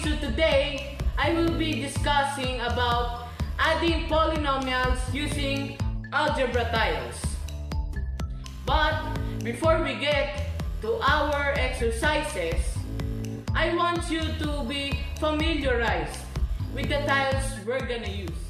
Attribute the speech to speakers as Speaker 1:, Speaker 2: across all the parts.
Speaker 1: so today I will be discussing about adding polynomials using algebra tiles. But before we get to our exercises, I want you to be familiarized with the tiles we're gonna use.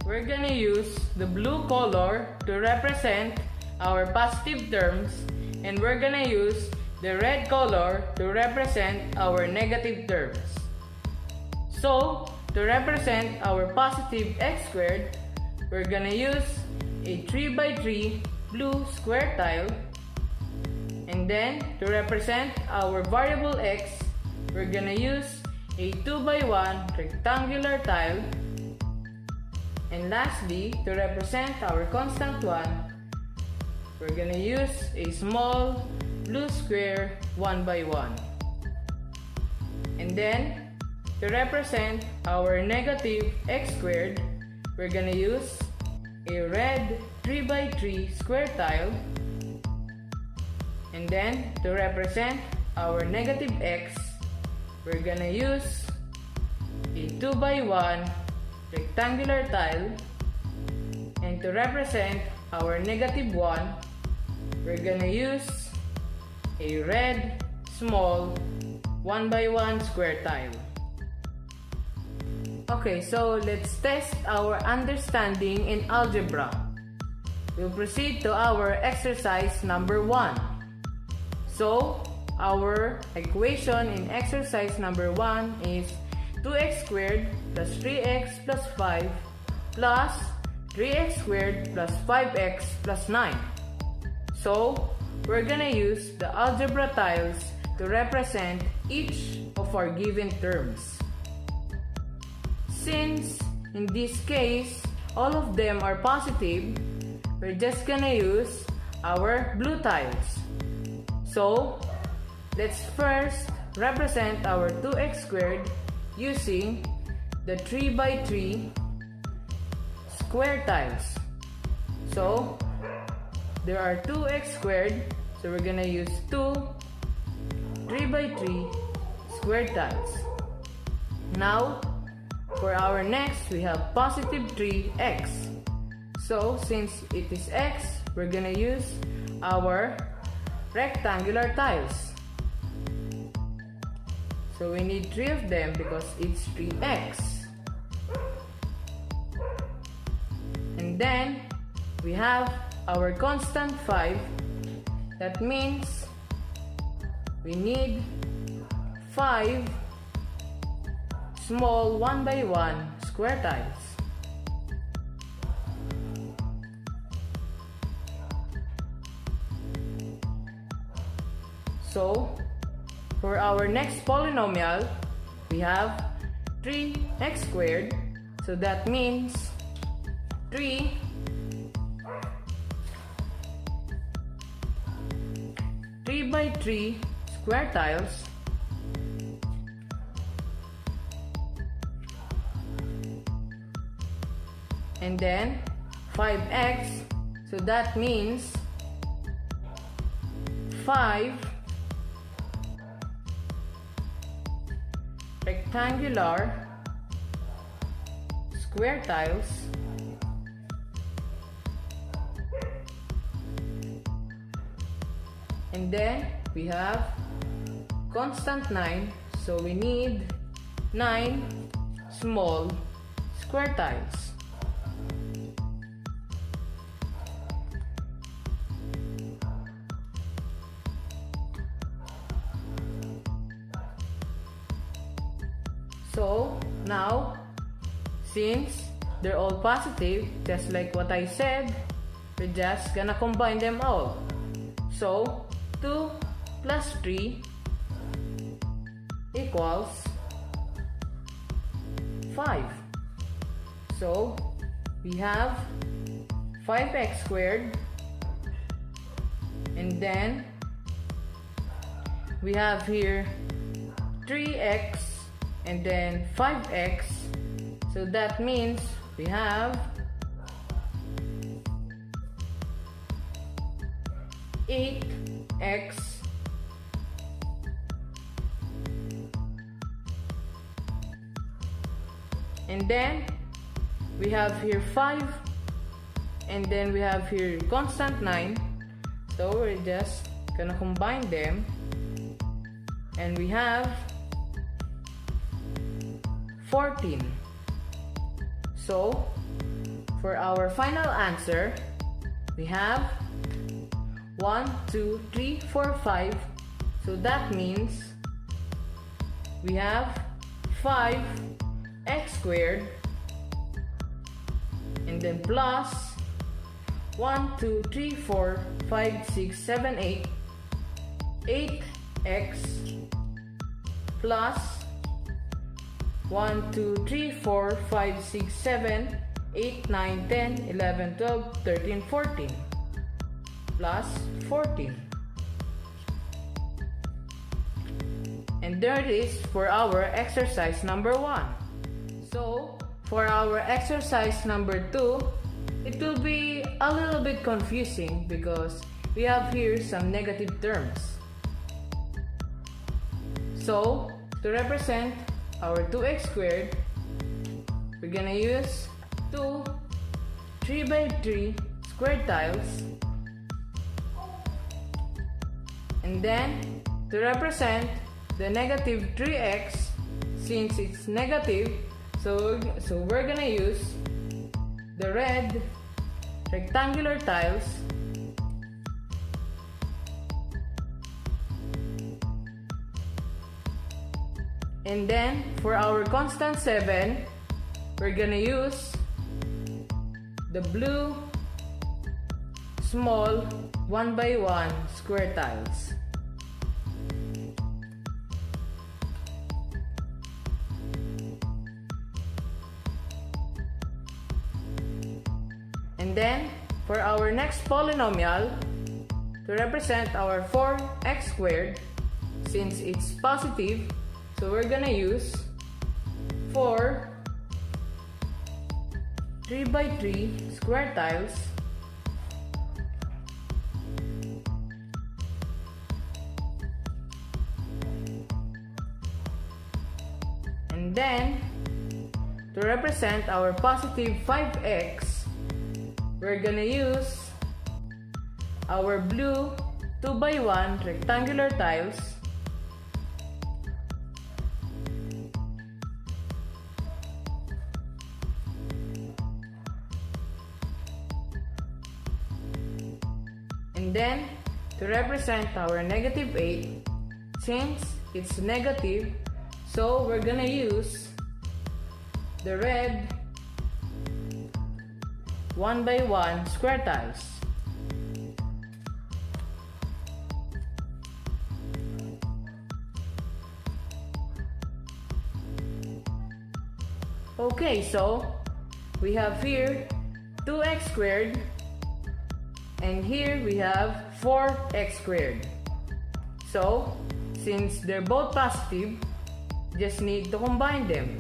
Speaker 1: We're gonna use the blue color to represent our positive terms, and we're gonna use the red color to represent our negative terms. So, to represent our positive x squared, we're gonna use a 3x3 blue square tile. And then, to represent our variable x, we're gonna use a 2x1 rectangular tile. And lastly, to represent our constant 1, we're gonna use a small blue square 1x1. And then, to represent our negative x squared, we're gonna use a red 3x3 square tile. And then, to represent our negative x, we're gonna use a 2x1 rectangular tile. And to represent our negative 1, we're gonna use a red small 1x1 square tile. Okay, so let's test our understanding in algebra. We'll proceed to our exercise number 1. So, our equation in exercise number 1 is 2x squared plus 3x plus 5 plus 3x squared plus 5x plus 9. So, we're gonna use the algebra tiles to represent each of our given terms. Since, in this case, all of them are positive, we're just gonna use our blue tiles. So, let's first represent our 2x squared using the 3x3 square tiles. So, there are 2x squared, so we're gonna use 2 3x3 square tiles. Now, for our next, we have positive 3x. So, since it is x, we're gonna use our rectangular tiles. So, we need 3 of them because it's 3x. And then, we have our constant 5. That means we need 5 small 1x1 square tiles. So, for our next polynomial, we have 3x squared. So that means 3 3x3 square tiles. And then 5x, so that means 5 rectangular square tiles. And then we have constant 9, so we need 9 small square tiles. So now, since they're all positive, just like what I said, we're just gonna combine them all. So 2 plus 3 equals 5. So, we have 5x squared, and then we have here 3x and then 5x. So that means we have 8x And then we have here 5, and then we have here constant 9. So we're just gonna combine them, and we have 14. So for our final answer, we have 1, 2, 3, 4, 5. So that means we have 5x squared, and then plus 1, 2, 3, 4, 5, 6, 7, 8, 8x plus 1, 2, 3, 4, 5, 6, 7, 8, 9, 10, 11, 12, 13, 14 plus 14. And there it is for our exercise number 1. So for our exercise number 2, it will be a little bit confusing because we have here some negative terms. So to represent our 2x squared, we're gonna use 2 3x3 square tiles, and then to represent the negative 3x, since it's negative, so we're gonna use the red rectangular tiles, and then for our constant 7, we're gonna use the blue small 1x1 square tiles. And then for our next polynomial, to represent our 4x squared, since it's positive, so we're gonna use 4 3x3 square tiles, and then to represent our positive 5x, we're gonna use our blue 2x1 rectangular tiles, and then to represent our negative 8, since it's negative, so we're gonna use the red 1x1 square tiles. Okay, so we have here 2x squared, and here we have 4x squared. So since they're both positive, just need to combine them.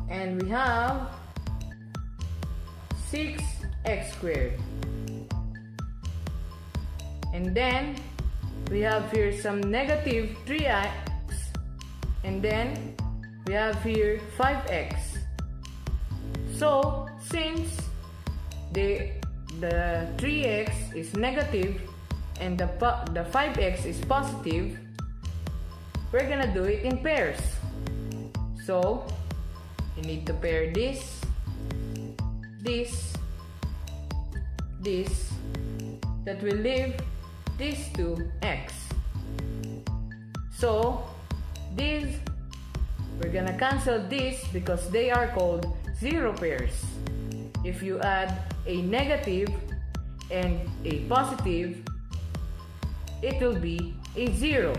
Speaker 1: And we have 6x squared. And then we have here some negative 3x, and then we have here 5x. So since the 3x is negative and the 5x is positive, we're gonna do it in pairs. So you need to pair this, that will leave these two x. So these, we're gonna cancel this because they are called zero pairs. If you add a negative and a positive, it will be a 0.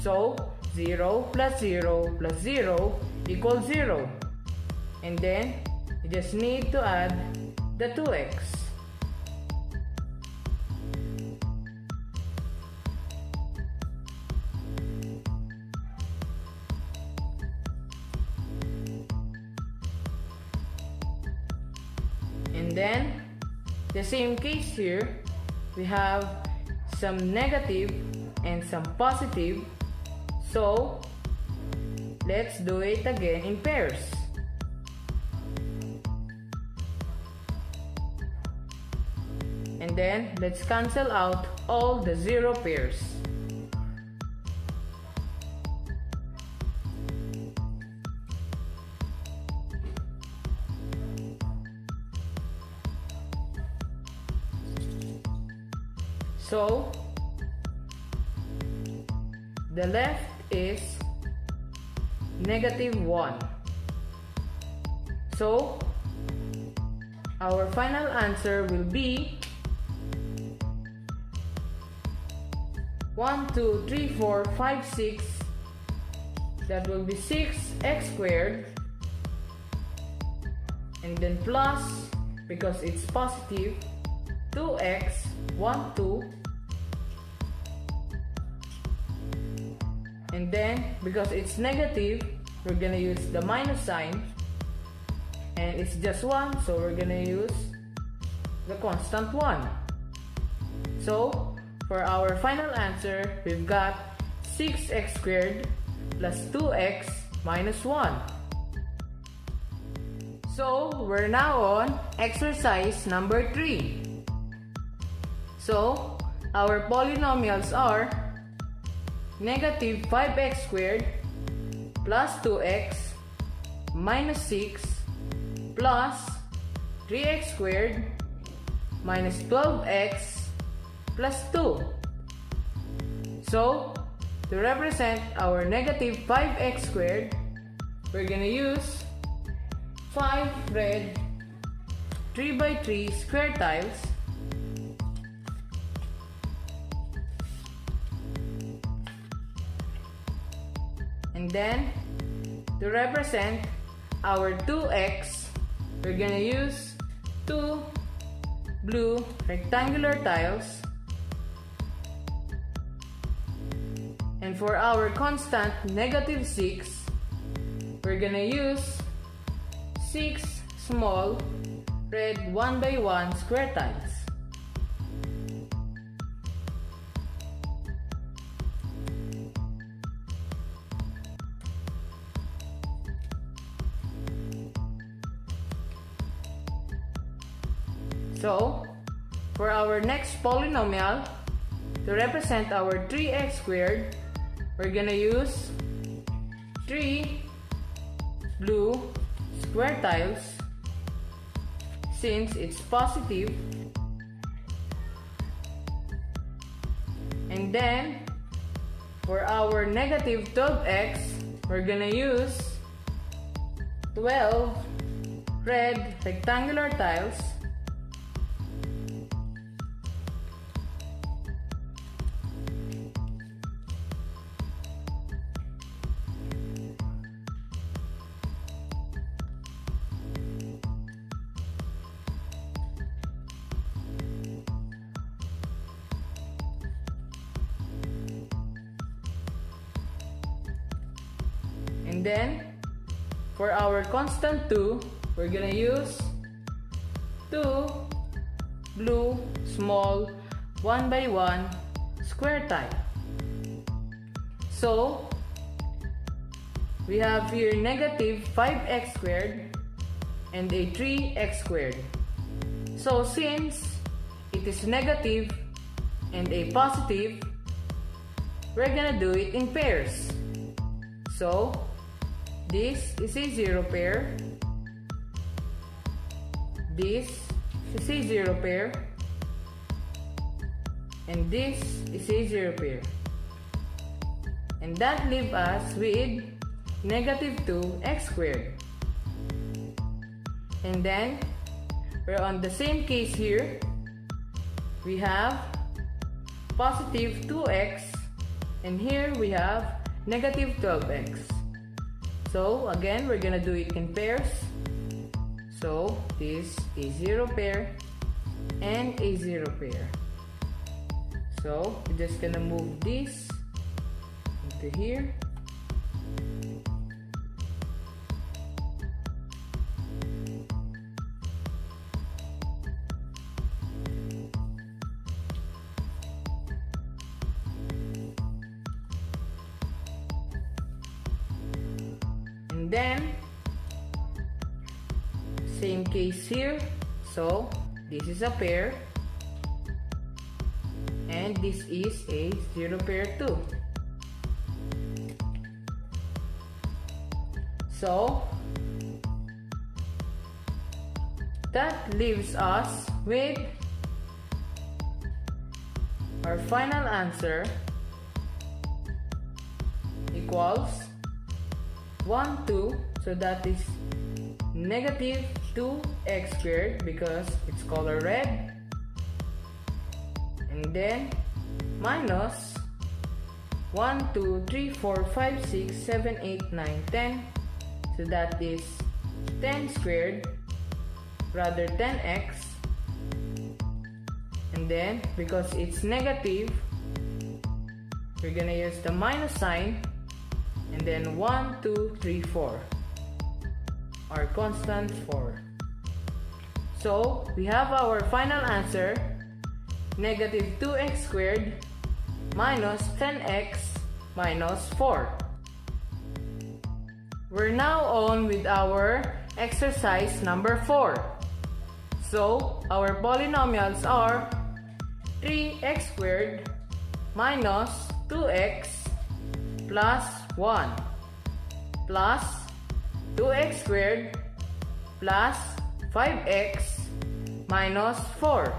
Speaker 1: So 0 plus 0 plus 0 equals 0. And then you just need to add the 2x. And then the same case here, we have some negative and some positive. So let's do it again in pairs. And then let's cancel out all the zero pairs. So the left is -1. So our final answer will be 1, 2, 3, 4, 5, 6. That will be 6x squared. And then plus, because it's positive, 2x, 1, 2. And then, because it's negative, we're gonna use the minus sign. And it's just 1, so we're gonna use the constant 1. So, for our final answer, we've got 6x squared plus 2x minus 1. So, we're now on exercise number 3. So, our polynomials are -5x squared plus 2x minus 6 plus 3x squared minus 12x plus 2. So, to represent our -5x squared, we're gonna use 5 red 3x3 square tiles. And then, to represent our 2x, we're gonna use 2 blue rectangular tiles. And for our constant -6, we're gonna use 6 small red 1x1 square tiles. So, for our next polynomial, to represent our 3x squared, we're gonna use 3 blue square tiles since it's positive. And then, for our -12x, we're gonna use 12 red rectangular tiles. And then, for our constant 2, we're gonna use 2 blue small 1x1 square tile. So, we have here -5x squared and a 3x squared. So, since it is negative and a positive, we're gonna do it in pairs. So, this is a zero pair. This is a zero pair. And this is a zero pair. And that leaves us with -2x squared. And then, we're on the same case here. We have positive 2x. And here we have -12x. So again, we're gonna do it in pairs. So this is zero pair and a zero pair. So we're just gonna move this into here. then same case here. So this is a pair, and this is a 0 pair too. So that leaves us with our final answer equals 1, 2. So that is negative 2x squared because it's color red, and then minus 1, 2, 3, 4, 5, 6, 7, 8, 9, 10. So that is 10 squared, rather 10x, and then because it's negative, we're gonna use the minus sign, and then 1, 2, 3, 4, our constant 4. So we have our final answer, negative 2x squared minus 10x minus 4. We're now on with our exercise number 4. So our polynomials are 3x squared minus 2x plus 1 plus 2x squared plus 5x minus 4.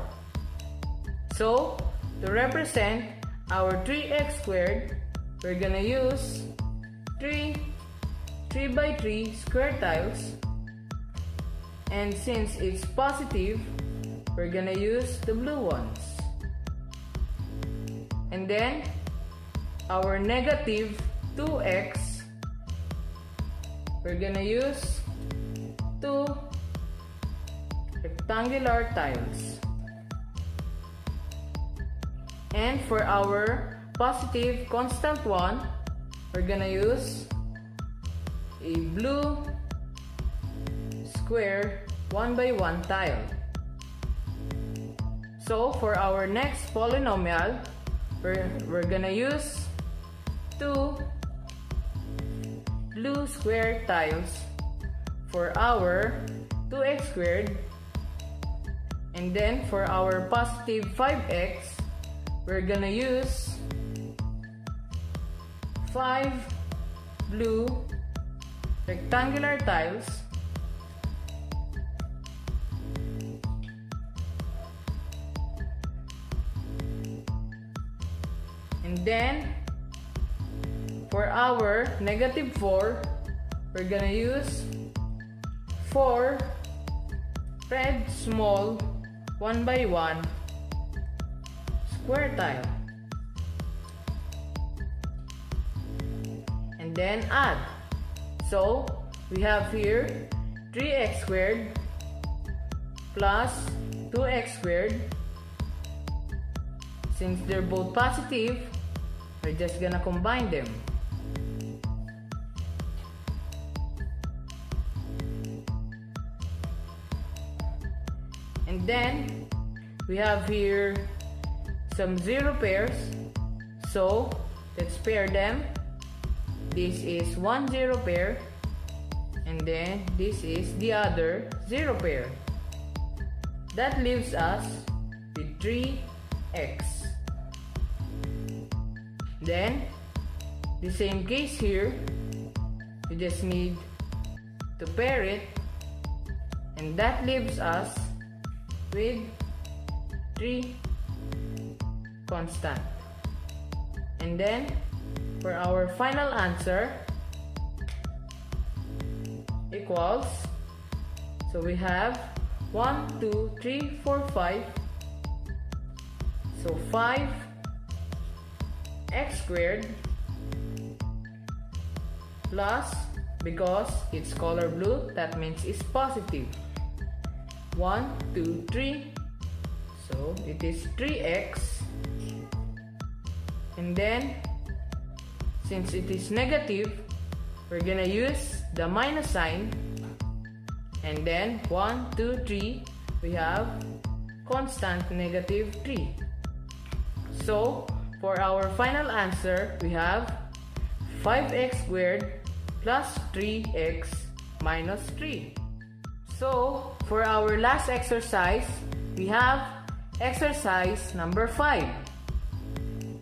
Speaker 1: So to represent our 3x squared, we're gonna use 3 by 3 square tiles, and since it's positive, we're gonna use the blue ones. And then our negative 2x, we're gonna use 2 rectangular tiles. And for our positive constant 1, we're gonna use a blue square 1 by 1 tile. So for our next polynomial, we're gonna use 2 blue square tiles for our 2x squared, and then for our positive 5x, we're gonna use 5 blue rectangular tiles, and then for our negative 4, we're gonna use 4 red small 1 by 1 square tile, and then add. So we have here 3x squared plus 2x squared. Since they're both positive, we're just gonna combine them. And then we have here some 0 pairs, so let's pair them. This is 1 0 pair, and then this is the other 0 pair. That leaves us with 3x. Then the same case here, you just need to pair it, and that leaves us with 3 constant. And then for our final answer equals, so we have 1, 2, 3, 4, 5. So 5 x squared plus, because it's color blue, that means it's positive, 1, 2, 3. So it is 3x, and then since it is negative, we're gonna use the minus sign, and then 1, 2, 3, we have constant negative 3. So for our final answer, we have 5x squared plus 3x minus 3. So, for our last exercise, we have exercise number 5.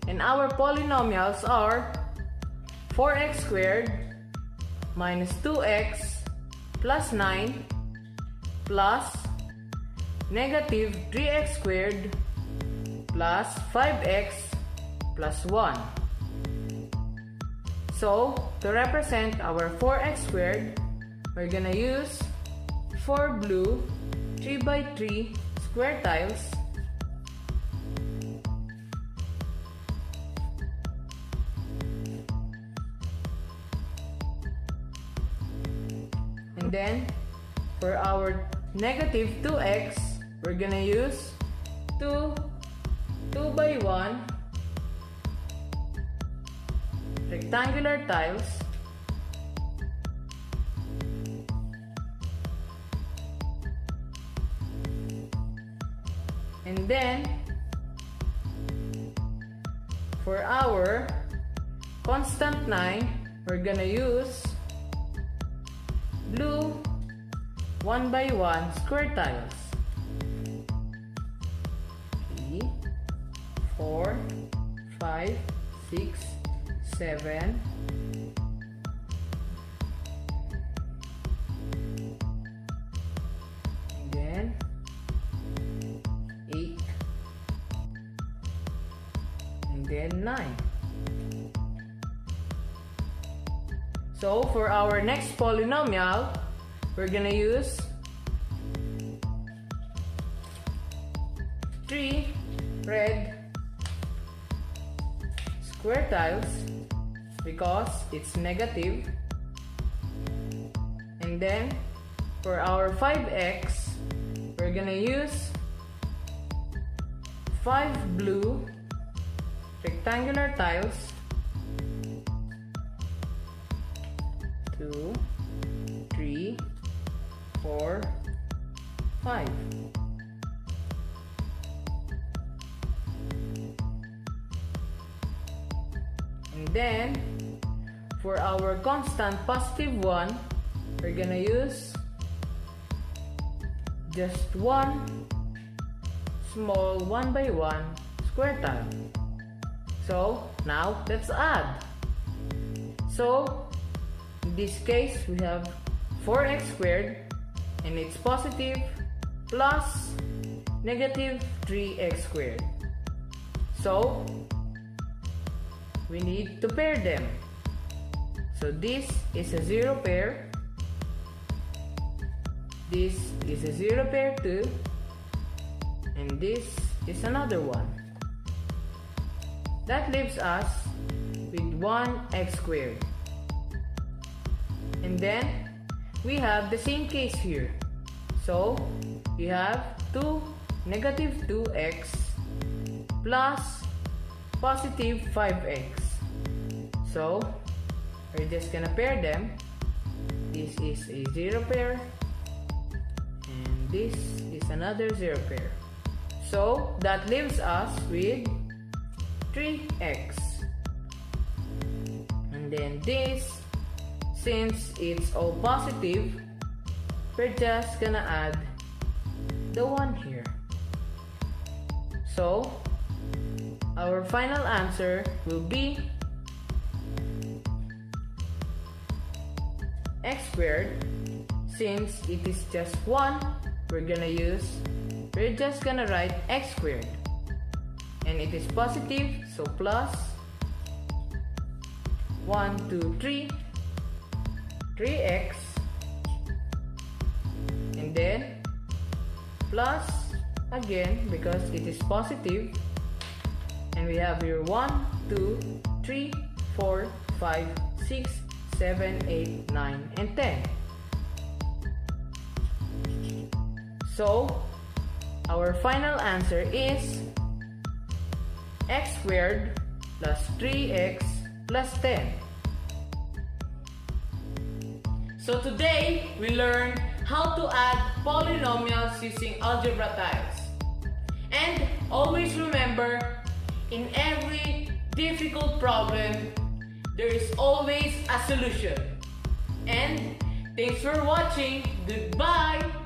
Speaker 1: And our polynomials are 4x squared minus 2x plus 9 plus negative 3x squared plus 5x plus 1. So, to represent our 4x squared, we're gonna use 4 blue 3x3 square tiles and then for our negative 2x, we're gonna use 2 2x1 rectangular tiles and then for our constant 9, we're gonna use blue 1x1 square tiles. 3, 4, 5, 6, 7, and then 8, and then 9. So for our next polynomial, we're gonna use 3 red square tiles because it's negative, and then for our 5x, we're gonna use 5 blue rectangular tiles, 2, 3, 4, 5. And then for our constant positive 1, we're gonna use just one small 1x1 square tile. So now let's add. So in this case, we have 4x squared and it's positive plus negative 3x squared. So we need to pair them. So this is a 0 pair. This is a 0 pair too. And this is another one. That leaves us with 1x squared. And then we have the same case here. So we have negative 2x plus positive 5x. So we're just gonna pair them. This is a 0 pair and this is another 0 pair. So that leaves us with 3x. And then this, since it's all positive, we're just gonna add the 1 here. So our final answer will be x squared. Since it is just 1, we're just gonna write x squared. And it is positive, so plus 1, 2, 3, 3x, and then plus again because it is positive, and we have here 1, 2, 3, 4, 5, 6, 7, 8, 9, and 10. So our final answer is x squared plus 3x plus 10. So today, we learned how to add polynomials using algebra tiles. And always remember, in every difficult problem, there is always a solution. And thanks for watching. Goodbye!